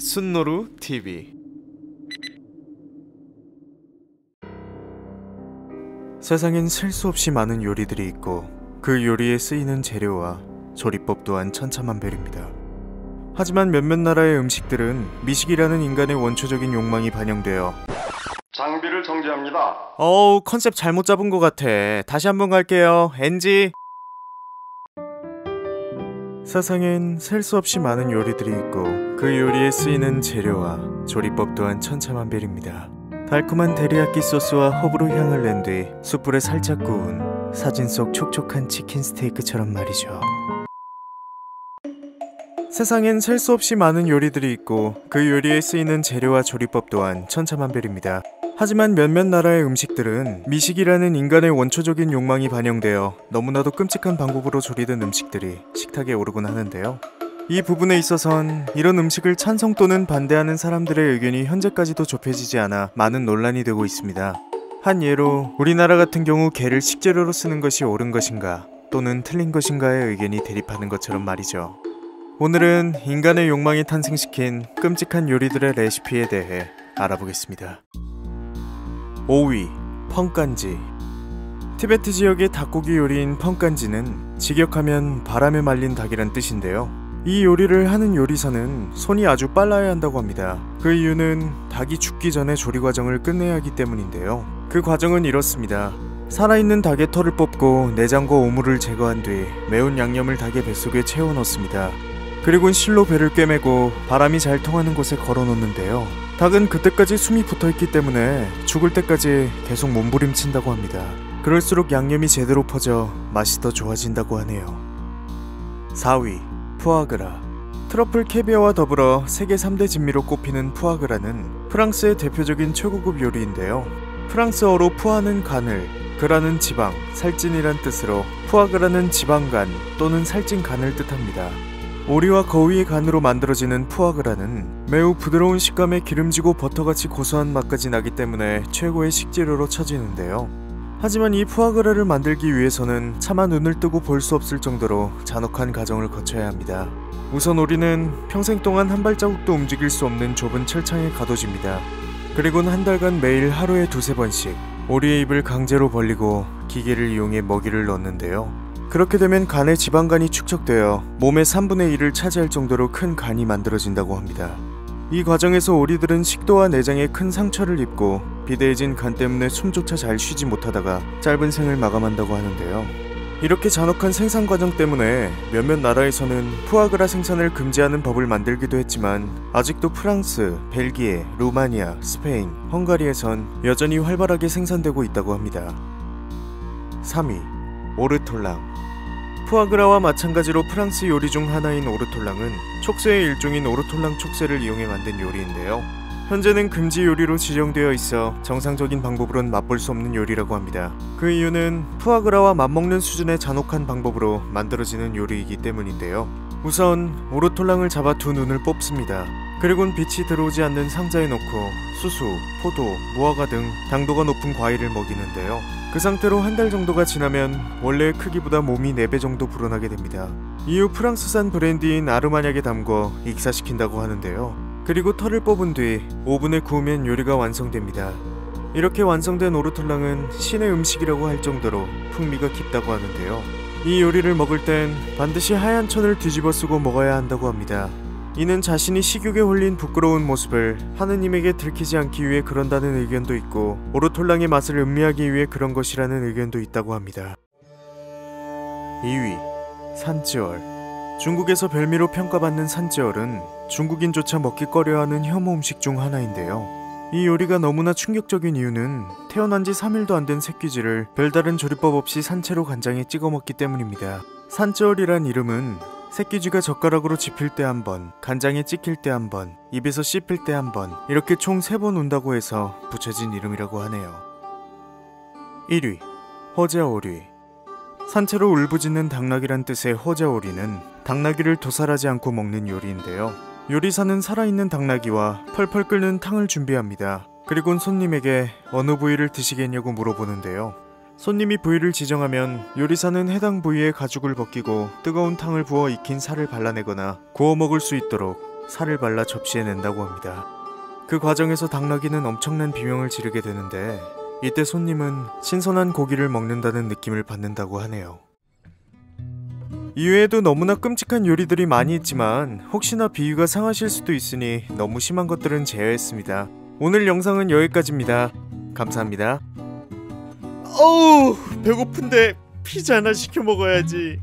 순노루 TV. 세상엔 셀 수 없이 많은 요리들이 있고 그 요리에 쓰이는 재료와 조리법 또한 천차만별입니다. 하지만 몇몇 나라의 음식들은 미식이라는 인간의 원초적인 욕망이 반영되어 장비를 정지합니다. 어우, 컨셉 잘못 잡은 것 같아. 다시 한번 갈게요. NG. 세상엔 셀 수 없이 많은 요리들이 있고 그 요리에 쓰이는 재료와 조리법 또한 천차만별입니다. 달콤한 데리야끼 소스와 허브로 향을 낸 뒤 숯불에 살짝 구운 사진 속 촉촉한 치킨 스테이크처럼 말이죠. 세상엔 셀 수 없이 많은 요리들이 있고 그 요리에 쓰이는 재료와 조리법 또한 천차만별입니다. 하지만 몇몇 나라의 음식들은 미식이라는 인간의 원초적인 욕망이 반영되어 너무나도 끔찍한 방법으로 조리된 음식들이 식탁에 오르곤 하는데요. 이 부분에 있어선 이런 음식을 찬성 또는 반대하는 사람들의 의견이 현재까지도 좁혀지지 않아 많은 논란이 되고 있습니다. 한 예로 우리나라 같은 경우 게를 식재료로 쓰는 것이 옳은 것인가 또는 틀린 것인가의 의견이 대립하는 것처럼 말이죠. 오늘은 인간의 욕망이 탄생시킨 끔찍한 요리들의 레시피에 대해 알아보겠습니다. 5위, 펑간지. 티베트 지역의 닭고기 요리인 펑간지는 직역하면 바람에 말린 닭이란 뜻인데요. 이 요리를 하는 요리사는 손이 아주 빨라야 한다고 합니다. 그 이유는 닭이 죽기 전에 조리 과정을 끝내야 하기 때문인데요. 그 과정은 이렇습니다. 살아있는 닭의 털을 뽑고 내장과 오물을 제거한 뒤 매운 양념을 닭의 뱃속에 채워 넣습니다. 그리고 실로 배를 꿰매고 바람이 잘 통하는 곳에 걸어 놓는데요. 닭은 그때까지 숨이 붙어있기 때문에 죽을 때까지 계속 몸부림친다고 합니다. 그럴수록 양념이 제대로 퍼져 맛이 더 좋아진다고 하네요. 4위, 푸아그라. 트러플 캐비어와 더불어 세계 3대 진미로 꼽히는 푸아그라는 프랑스의 대표적인 최고급 요리인데요. 프랑스어로 푸아는 가늘, 그라는 지방, 살찐이란 뜻으로 푸아그라는 지방간 또는 살찐간을 뜻합니다. 오리와 거위의 간으로 만들어지는 푸아그라는 매우 부드러운 식감에 기름지고 버터같이 고소한 맛까지 나기 때문에 최고의 식재료로 쳐지는데요. 하지만 이 푸아그라를 만들기 위해서는 차마 눈을 뜨고 볼 수 없을 정도로 잔혹한 과정을 거쳐야 합니다. 우선 오리는 평생 동안 한 발자국도 움직일 수 없는 좁은 철창에 가둬집니다. 그리고는 한 달간 매일 하루에 2~3번씩 오리의 입을 강제로 벌리고 기계를 이용해 먹이를 넣는데요. 그렇게 되면 간에 지방간이 축적되어 몸의 3분의 1을 차지할 정도로 큰 간이 만들어진다고 합니다. 이 과정에서 오리들은 식도와 내장에 큰 상처를 입고 비대해진 간 때문에 숨조차 잘 쉬지 못하다가 짧은 생을 마감한다고 하는데요. 이렇게 잔혹한 생산 과정 때문에 몇몇 나라에서는 푸아그라 생산을 금지하는 법을 만들기도 했지만 아직도 프랑스, 벨기에, 루마니아, 스페인, 헝가리에선 여전히 활발하게 생산되고 있다고 합니다. 3위, 오르톨랑. 푸아그라와 마찬가지로 프랑스 요리 중 하나인 오르톨랑은 촉새의 일종인 오르톨랑 촉새를 이용해 만든 요리인데요. 현재는 금지 요리로 지정되어 있어 정상적인 방법으론 맛볼 수 없는 요리라고 합니다. 그 이유는 푸아그라와 맞먹는 수준의 잔혹한 방법으로 만들어지는 요리이기 때문인데요. 우선 오르톨랑을 잡아 두 눈을 뽑습니다. 그리고는 빛이 들어오지 않는 상자에 넣고 수수, 포도, 무화과 등 당도가 높은 과일을 먹이는데요. 그 상태로 한 달 정도가 지나면 원래의 크기보다 몸이 4배 정도 불어나게 됩니다. 이후 프랑스산 브랜디인 아르마냐에 담궈 익사시킨다고 하는데요. 그리고 털을 뽑은 뒤 오븐에 구우면 요리가 완성됩니다. 이렇게 완성된 오르톨랑은 신의 음식이라고 할 정도로 풍미가 깊다고 하는데요. 이 요리를 먹을 땐 반드시 하얀 천을 뒤집어 쓰고 먹어야 한다고 합니다. 이는 자신이 식욕에 홀린 부끄러운 모습을 하느님에게 들키지 않기 위해 그런다는 의견도 있고 오르톨랑의 맛을 음미하기 위해 그런 것이라는 의견도 있다고 합니다. 2위, 산쯔얼. 중국에서 별미로 평가받는 산쯔얼은 중국인조차 먹기 꺼려하는 혐오 음식 중 하나인데요. 이 요리가 너무나 충격적인 이유는 태어난 지 3일도 안 된 새끼쥐를 별다른 조리법 없이 산채로 간장에 찍어 먹기 때문입니다. 산쯔얼이란 이름은 새끼쥐가 젓가락으로 집힐 때 한 번, 간장에 찍힐 때 한 번, 입에서 씹힐 때 한 번, 이렇게 총 3번 운다고 해서 붙여진 이름이라고 하네요. 1위, 호자오리. 산채로 울부짖는 당나귀란 뜻의 호자오리는 당나귀를 도살하지 않고 먹는 요리인데요. 요리사는 살아있는 당나귀와 펄펄 끓는 탕을 준비합니다. 그리곤 손님에게 어느 부위를 드시겠냐고 물어보는데요. 손님이 부위를 지정하면 요리사는 해당 부위의 가죽을 벗기고 뜨거운 탕을 부어 익힌 살을 발라내거나 구워 먹을 수 있도록 살을 발라 접시에 낸다고 합니다. 그 과정에서 당나귀는 엄청난 비명을 지르게 되는데 이때 손님은 신선한 고기를 먹는다는 느낌을 받는다고 하네요. 이외에도 너무나 끔찍한 요리들이 많이 있지만 혹시나 비위가 상하실 수도 있으니 너무 심한 것들은 제외했습니다. 오늘 영상은 여기까지입니다. 감사합니다. 어우, 배고픈데 피자 하나 시켜 먹어야지.